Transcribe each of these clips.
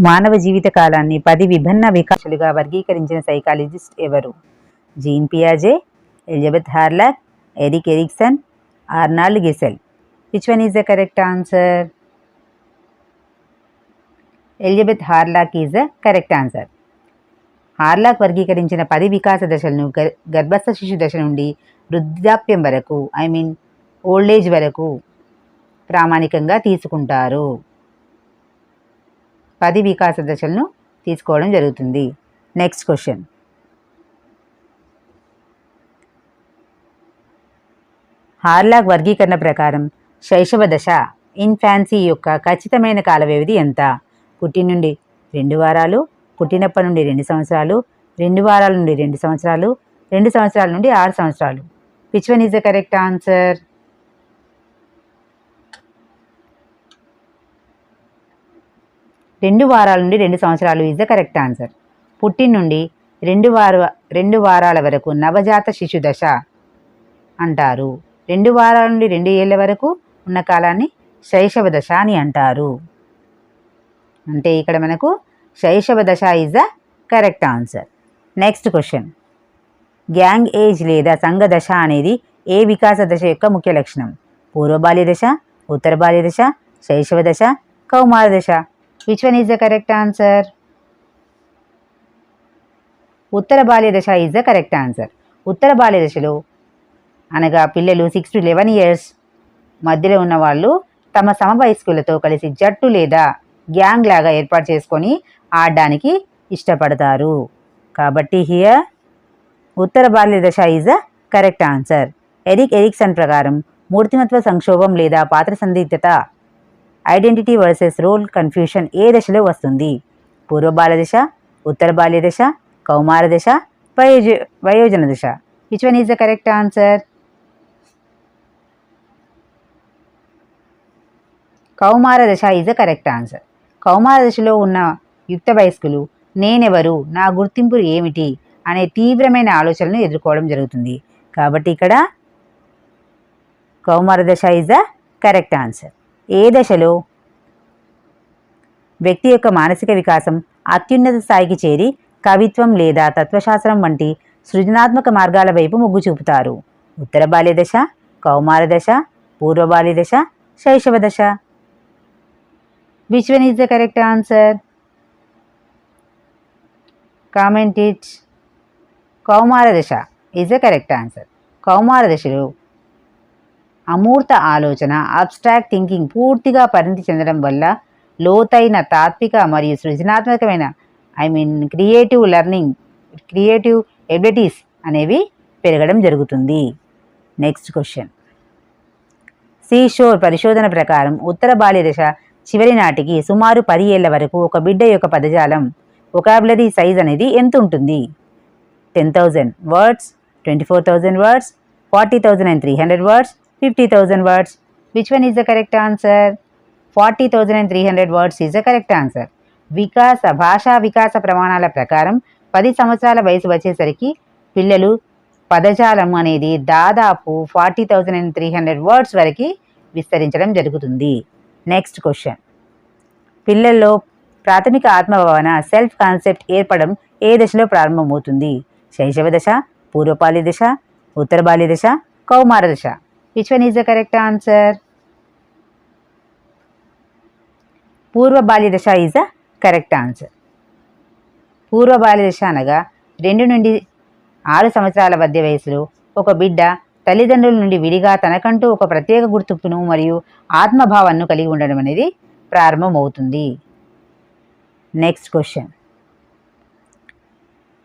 మానవ జీవిత కాలాన్ని 10 విభిన్న వికాసాలుగా వర్గీకరించిన సైకాలజిస్ట్ ఎవరు? జీన్ పియాజే, Elizabeth Hurlock, Erik Erikson, Arnold Gesell. Which one is the correct answer? Elizabeth Hurlock is the correct answer. Hurlock వర్గీకరించిన 10 వికాస దశలను గర్భస్థ శిశు దశ నుండి వృద్ధాప్యం వరకు ఓల్డ్ ఏజ్ వరకు ప్రామాణికంగా తీసుకుంటారు. 10 వికాస దశలను తీసుకోవడం జరుగుతుంది. Next question. హార్లాక్ వర్గీకరణ ప్రకారం శైశవ దశ ఇన్ఫాన్సీ యొక్క ఖచ్చితమైన కాల వ్యవధి ఎంత? పుట్టి నుండి 2 వారాలు, పుట్టినప్పటి నుండి 2 సంవత్సరాలు, 2 వారాల నుండి 2 సంవత్సరాలు, 2 సంవత్సరాల నుండి 6 సంవత్సరాలు. Which one is the correct answer? 2 వారాల నుండి 2 సంవత్సరాలు ఈజ్ ద కరెక్ట్ ఆన్సర్. పుట్టి నుండి 2 వారాల వరకు నవజాత శిశు దశ అంటారు. 2 వారాల నుండి 2 ఏళ్ల వరకు ఉన్న కాలాన్ని శైశవ దశ అని అంటారు. అంటే ఇక్కడ మనకు శైశవ దశ is the correct answer. Next question. Gang age లేదా సంఘ దశ అనేది ఏ వికాస దశ యొక్క ముఖ్య లక్షణం? పూర్వ బాల్య దశ, ఉత్తర బాల్య దశ, శైశవ దశ, కౌమార దశ. Which one is the correct answer? ఉత్తర బాల్య దశ ఈజ్ ద కరెక్ట్ ఆన్సర్. ఉత్తర బాల్య దశలో అనగా పిల్లలు 6 to 11 years మధ్యలో ఉన్న వాళ్ళు తమ సమవయస్కులతో కలిసి జట్టు లేదా గ్యాంగ్ లాగా ఏర్పాటు చేసుకొని ఆడడానికి ఇష్టపడతారు. కాబట్టి హియర్ ఉత్తర బాల్య దశ is the correct answer. Erik Erikson ప్రకారం మూర్తిమత్వ సంక్షోభం లేదా పాత్ర సందిగ్ధత ఐడెంటిటీ వర్సెస్ రోల్ కన్ఫ్యూషన్ ఏ దశలో వస్తుంది? పూర్వ బాల్య దశ, ఉత్తర బాల్య దశ, కౌమార దశ, వయోజన దశ. Which one is the correct answer? కౌమార దశ ఈజ్ ద కరెక్ట్ ఆన్సర్. కౌమార దశలో ఉన్న యుక్త వయస్కులు నేనెవరు, నా గుర్తింపు ఏమిటి అనే తీవ్రమైన ఆలోచనలను ఎదుర్కోవడం జరుగుతుంది. కాబట్టి ఇక్కడ కౌమార దశ ఈజ్ ద కరెక్ట్ ఆన్సర్. ఏ దశలో వ్యక్తి యొక్క మానసిక వికాసం అత్యున్నత స్థాయికి చేరి కవిత్వం లేదా తత్వశాస్త్రం వంటి సృజనాత్మక మార్గాల వైపు మొగ్గు చూపుతారు? ఉత్తర బాల్య దశ, కౌమార దశ, పూర్వ బాల్య దశ, శైశవ దశ. Which one is the correct answer? Comment it. కౌమార దశ ఈజ్ ద కరెక్ట్ ఆన్సర్. కౌమార దశలో అమూర్త ఆలోచన అబ్స్ట్రాక్ట్ థింకింగ్ పూర్తిగా పరిణతి చెందడం వల్ల లోతైన తాత్విక మరియు సృజనాత్మకమైన క్రియేటివ్ ఎబిలిటీస్ అనేవి పెరగడం జరుగుతుంది. Next question. సీషోర్ పరిశోధన ప్రకారం ఉత్తర బాల్య దశ చివరి నాటికి సుమారు 10 ఏళ్ల వరకు ఒక బిడ్డ యొక్క పదజాలం వొకాబులరీ సైజ్ అనేది ఎంత ఉంటుంది? 10,000 words, 24,000 words, 40,300 words, 50,000 words. Which one is the correct answer? 40,300 words is the correct answer. భాషా వికాస ప్రమాణాల ప్రకారం 10 సంవత్సరాల వయసు వచ్చేసరికి పిల్లలు పదజాలం అనేది దాదాపు 40,300 words వరకు విస్తరించడం జరుగుతుంది. Next question. పిల్లల్లో ప్రాథమిక ఆత్మభావన సెల్ఫ్ కాన్సెప్ట్ ఏర్పడడం ఏ దశలో ప్రారంభమవుతుంది? శైశవ దశ, పూర్వ బాల్య దశ, ఉత్తర బాల్య దశ, కౌమార దశ. Which one is the correct answer? పూర్వ బాల్య దశ ఈజ్ ద కరెక్ట్ ఆన్సర్. పూర్వ బాల్య దశ అనగా 2 నుండి 6 సంవత్సరాల మధ్య వయసులో ఒక బిడ్డ తల్లిదండ్రుల నుండి విడిగా తనకంటూ ఒక ప్రత్యేక గుర్తింపును మరియు ఆత్మభావాన్ని కలిగి ఉండడం అనేది ప్రారంభమవుతుంది. Next question.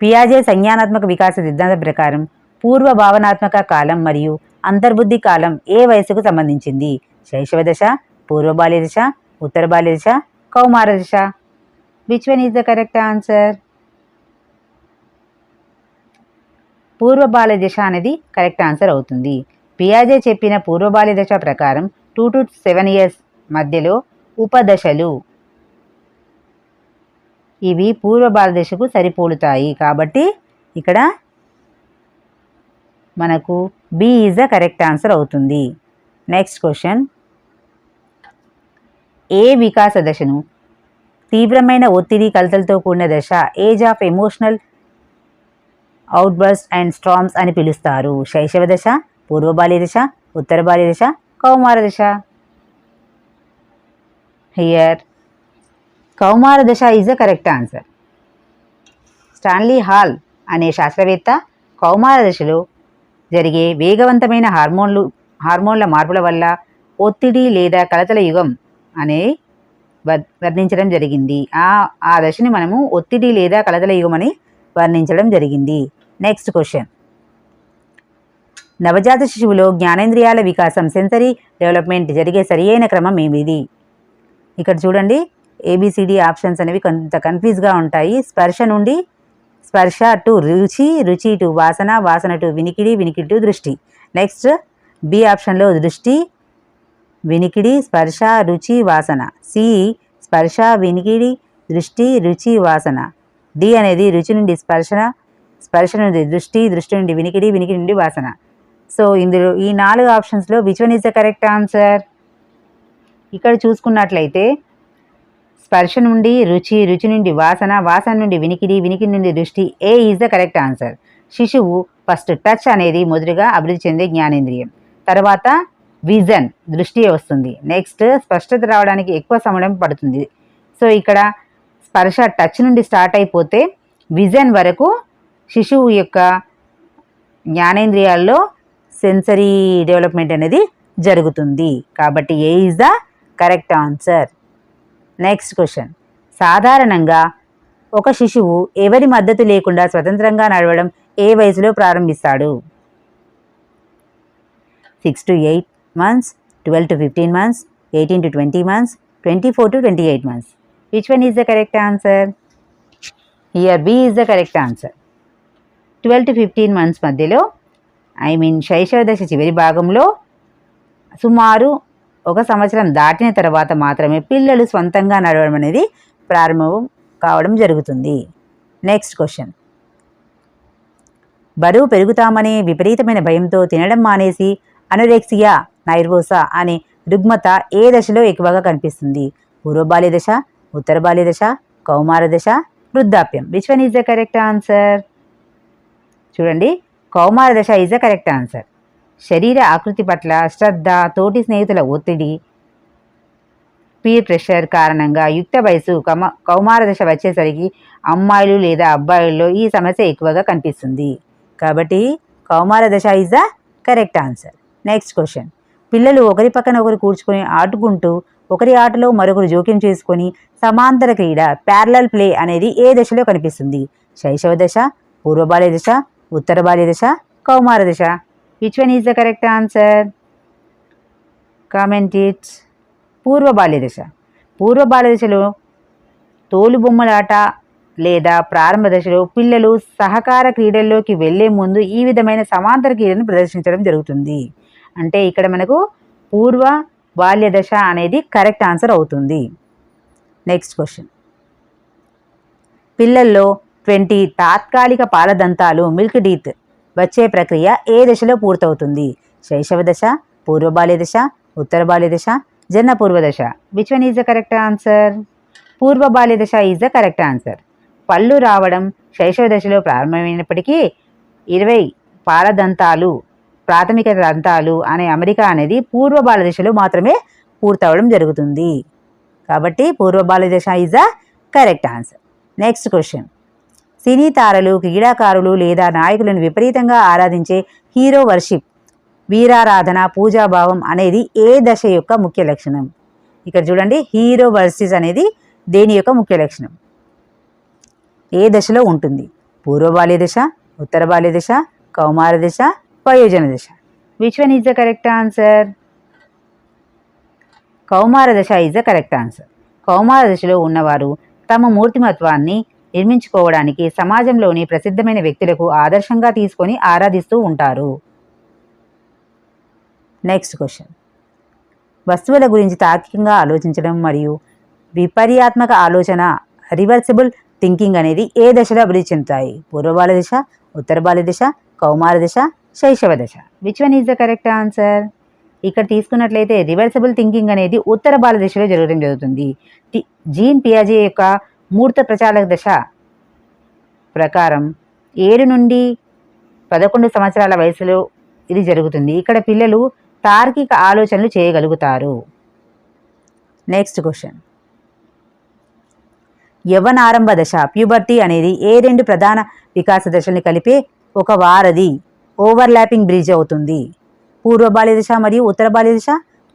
పియాజే సంజ్ఞానాత్మక వికాస సిద్ధాంతం ప్రకారం పూర్వ భావనాత్మక కాలం మరియు అంతర్బుద్ధి కాలం ఏ వయసుకు సంబంధించింది? శైశవ దశ, పూర్వ బాల్య దశ, ఉత్తర బాల్య దశ, కౌమార దశ. Which one is the correct answer? పూర్వ బాల్య దశ అనేది కరెక్ట్ ఆన్సర్ అవుతుంది. పియాజే చెప్పిన పూర్వ బాల్య దశ ప్రకారం 2 to 7 years మధ్యలో ఉపదశలు ఇవి పూర్వ బాల్య దశకు సరిపోలుతాయి. కాబట్టి ఇక్కడ మనకు B is the correct answer అవుతుంది. Next question. ఏ వికాస దశను తీవ్రమైన ఒత్తిడి కలతలతో కూడిన దశ age of emotional outburst and storms అని పిలుస్తారు. శైశవ దశ, పూర్వ బాల్య దశ, ఉత్తర బాల్య దశ, కౌమార దశ. హియర్ కౌమార దశ is the correct answer. Stanley hall అనే శాస్త్రవేత్త కౌమార దశలో జరిగే వేగవంతమైన హార్మోన్ల మార్పుల వల్ల ఒత్తిడి లేదా కలతల యుగం అనే వర్ణించడం జరిగింది. ఆ దశని మనము ఒత్తిడి లేదా కలతల యుగం అని వర్ణించడం జరిగింది. Next question. నవజాత శిశువులో జ్ఞానేంద్రియాల వికాసం సెన్సరీ డెవలప్మెంట్ జరిగే సరియైన క్రమం ఏమిది? ఇక్కడ చూడండి, ఏబిసిడి ఆప్షన్స్ అనేవి కొంత కన్ఫ్యూజ్గా ఉంటాయి. స్పర్శ టు రుచి, రుచి టు వాసన, వాసన టు వినికిడి, వినికిడి టు దృష్టి. నెక్స్ట్ బి ఆప్షన్లో దృష్టి, వినికిడి, స్పర్శ, రుచి, వాసన. సి స్పర్శ, వినికిడి, దృష్టి, రుచి, వాసన. డి అనేది రుచి నుండి స్పర్శ, స్పర్శ నుండి దృష్టి, దృష్టి నుండి వినికిడి, వినికిడి నుండి వాసన. సో ఇందులో ఈ 4 ఆప్షన్స్లో which one is the correct answer? ఇక్కడ చూసుకున్నట్లయితే స్పర్శ నుండి రుచి, రుచి నుండి వాసన, వాసన నుండి వినికిడి, వినికిడి నుండి దృష్టి, ఏ ఈజ్ ద కరెక్ట్ ఆన్సర్. శిశువు ఫస్ట్ టచ్ అనేది మొదటిగా అభివృద్ధి చెందే జ్ఞానేంద్రియం, తర్వాత విజన్ దృష్టి వస్తుంది, నెక్స్ట్ స్పష్టత రావడానికి ఎక్కువ సమయం పడుతుంది. సో ఇక్కడ స్పర్శ టచ్ నుండి స్టార్ట్ అయిపోతే విజన్ వరకు శిశువు యొక్క జ్ఞానేంద్రియాల్లో సెన్సరీ డెవలప్మెంట్ అనేది జరుగుతుంది. కాబట్టి A is the correct answer. Next question. సాధారణంగా ఒక శిశువు ఎవరి మద్దతు లేకుండా స్వతంత్రంగా నడవడం ఏ వయసులో ప్రారంభిస్తాడు? 6 to 8 months, 12 to 15 months, 18 to 20 months, 24 to 28 months. Which one is the correct answer? Here B is the correct answer. 12 to 15 months మధ్యలో శైశవ దశ చివరి భాగంలో సుమారు 1 సంవత్సరం దాటిన తర్వాత మాత్రమే పిల్లలు స్వంతంగా నడవడం అనేది ప్రారంభం కావడం జరుగుతుంది. Next question. బరువు పెరుగుతామనే విపరీతమైన భయంతో తినడం మానేసి అనోరెక్సియా నైర్వోసా అనే రుగ్మత ఏ దశలో ఎక్కువగా కనిపిస్తుంది? పూర్వ బాల్య దశ, ఉత్తర బాల్య దశ, కౌమార దశ, వృద్ధాప్యం. Which one is the correct answer? చూడండి, కౌమార దశ ఈజ్ ద కరెక్ట్ ఆన్సర్. శరీర ఆకృతి పట్ల శ్రద్ధ, తోటి స్నేహితుల ఒత్తిడి, పీర్ ప్రెషర్ కారణంగా యుక్త వయసు కౌమార దశ వచ్చేసరికి అమ్మాయిలు లేదా అబ్బాయిల్లో ఈ సమస్య ఎక్కువగా కనిపిస్తుంది. కాబట్టి కౌమార దశ is the correct answer. Next question. పిల్లలు ఒకరి పక్కన ఒకరు కూర్చుకొని ఆడుకుంటూ ఒకరి ఆటలో మరొకరు జోక్యం చేసుకొని సమాంతర క్రీడ ప్యారలల్ ప్లే అనేది ఏ దశలో కనిపిస్తుంది? శైశవ దశ, పూర్వ బాల్య దశ, ఉత్తర బాల్య దశ, కౌమార దశ. Which one is the correct answer? Comment it. పూర్వ బాల్య దశ. పూర్వ బాల్య దశలో తోలుబొమ్మలాట లేదా ప్రారంభ దశలో పిల్లలు సహకార క్రీడల్లోకి వెళ్లే ముందు ఈ విధమైన సమాంతర క్రీడను ప్రదర్శించడం జరుగుతుంది. అంటే ఇక్కడ మనకు పూర్వ బాల్య దశ అనేది కరెక్ట్ ఆన్సర్ అవుతుంది. Next question. పిల్లల్లో 20 తాత్కాలిక పాలదంతాలు మిల్క్ టీత్ వచ్చే ప్రక్రియ ఏ దశలో పూర్తవుతుంది? శైశవ దశ, పూర్వ బాల్య దశ, ఉత్తర బాల్య దశ, జన్మ పూర్వ దశ. Which one is the correct answer? పూర్వ బాల్య దశ ఈజ్ ద కరెక్ట్ ఆన్సర్. పళ్ళు రావడం శైశవ దశలో ప్రారంభమైనప్పటికీ 20 పాలదంతాలు ప్రాథమిక దంతాలు అనే అమరిక అనేది పూర్వ బాల్య దశలో మాత్రమే పూర్తవడం జరుగుతుంది. కాబట్టి పూర్వ బాల్య దశ is the correct answer. Next question. సినీ తారలు, క్రీడాకారులు లేదా నాయకులను విపరీతంగా ఆరాధించే హీరో వర్షిప్, వీరారాధన, పూజాభావం అనేది ఏ దశ యొక్క ముఖ్య లక్షణం? ఇక్కడ చూడండి, హీరో వర్షిప్ అనేది దేని యొక్క ముఖ్య లక్షణం? ఏ దశలో ఉంటుంది? పూర్వ బాల్య దశ, ఉత్తర బాల్య దశ, కౌమార దశ, వయోజన దశ. Which one is the correct answer? కౌమార దశ ఈజ్ ద కరెక్ట్ ఆన్సర్. కౌమార దశలో ఉన్నవారు తమ మూర్తిమత్వాన్ని నిర్మించుకోవడానికి సమాజంలోని ప్రసిద్ధమైన వ్యక్తులకు ఆదర్శంగా తీసుకొని ఆరాధిస్తూ ఉంటారు. Next question. వస్తువుల గురించి తార్కికంగా ఆలోచించడం మరియు విపర్యాత్మక ఆలోచన రివర్సిబుల్ థింకింగ్ అనేది ఏ దశలో అభివృద్ధి చెందుతాయి? పూర్వ బాల్య దశ, ఉత్తర బాల్య దశ, కౌమార దశ, శైశవ దశ. Which one is the correct answer? ఇక్కడ తీసుకున్నట్లయితే రివర్సిబుల్ థింకింగ్ అనేది ఉత్తర భారతదేశంలో జరగడం జరుగుతుంది. జీన్ పియాజే యొక్క మూర్త ప్రచాలక దశ ప్రకారం 7 నుండి 11 సంవత్సరాల వయసులో ఇది జరుగుతుంది. ఇక్కడ పిల్లలు తార్కిక ఆలోచనలు చేయగలుగుతారు. Next question. యవ్వనారంభ దశ ప్యూబర్టీ అనేది ఏ 2 ప్రధాన వికాస దశల్ని కలిపే ఒక వారధి ఓవర్లాపింగ్ బ్రిడ్జ్ అవుతుంది? పూర్వ బాల్య దశ మరియు ఉత్తర బాల్య దశ,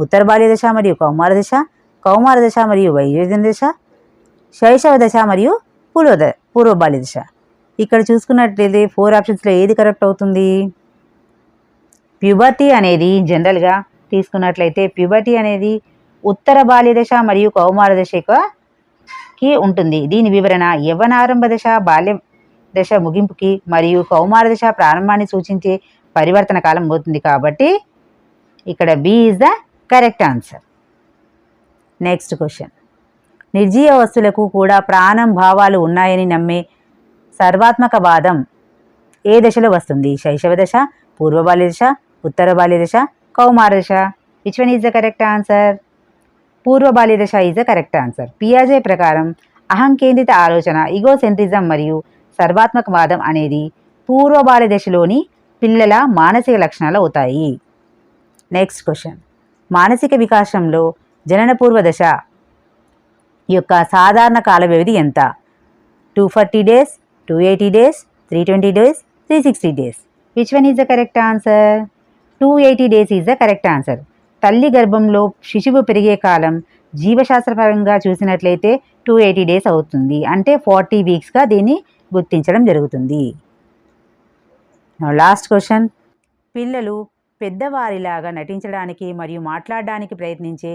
ఉత్తర బాల్య దశ మరియు కౌమార దశ, కౌమార దశ మరియు వైయోజన దశ, శైశవ దశ మరియు పూర్వ బాల్య దశ. ఇక్కడ చూసుకున్నట్లయితే 4 ఆప్షన్స్లో ఏది కరెక్ట్ అవుతుంది? ప్యూబర్టీ అనేది జనరల్గా తీసుకున్నట్లయితే ప్యూబర్టీ అనేది ఉత్తర బాల్య దశ మరియు కౌమార దశకి ఉంటుంది. దీని వివరణ యవ్వనారంభ దశ బాల్య దశ ముగింపుకి మరియు కౌమార దశ ప్రారంభాన్ని సూచించే పరివర్తన కాలం అవుతుంది. కాబట్టి ఇక్కడ B is the correct answer. Next question. నిర్జీవ వస్తువులకు కూడా ప్రాణం భావాలు ఉన్నాయని నమ్మే సర్వాత్మకవాదం ఏ దశలో వస్తుంది? శైశవ దశ, పూర్వ బాల్య దశ, ఉత్తర బాల్య దశ, కౌమార దశ. Which one is the correct answer? పూర్వ బాల్య దశ ఈజ్ ద కరెక్ట్ ఆన్సర్. పియాజే ప్రకారం అహంకేంద్రిత ఆలోచన ఈగోసెంట్రిజం మరియు సర్వాత్మకవాదం అనేది పూర్వ బాల్య దశలోని పిల్లల మానసిక లక్షణాలు అవుతాయి. Next question. మానసిక వికాసంలో జననపూర్వ దశ యొక్క సాధారణ కాల వ్యవధి ఎంత? 240 days, 280 days, 320 days, 360 days. Which one is the correct answer? 280 days is the correct answer. తల్లి గర్భంలో శిశువు పెరిగే కాలం జీవశాస్త్రపరంగా చూసినట్లయితే 280 days అవుతుంది. అంటే 40 weeksగా దీన్ని గుర్తించడం జరుగుతుంది. Last question. పిల్లలు పెద్దవారిలాగా నటించడానికి మరియు మాట్లాడడానికి ప్రయత్నించే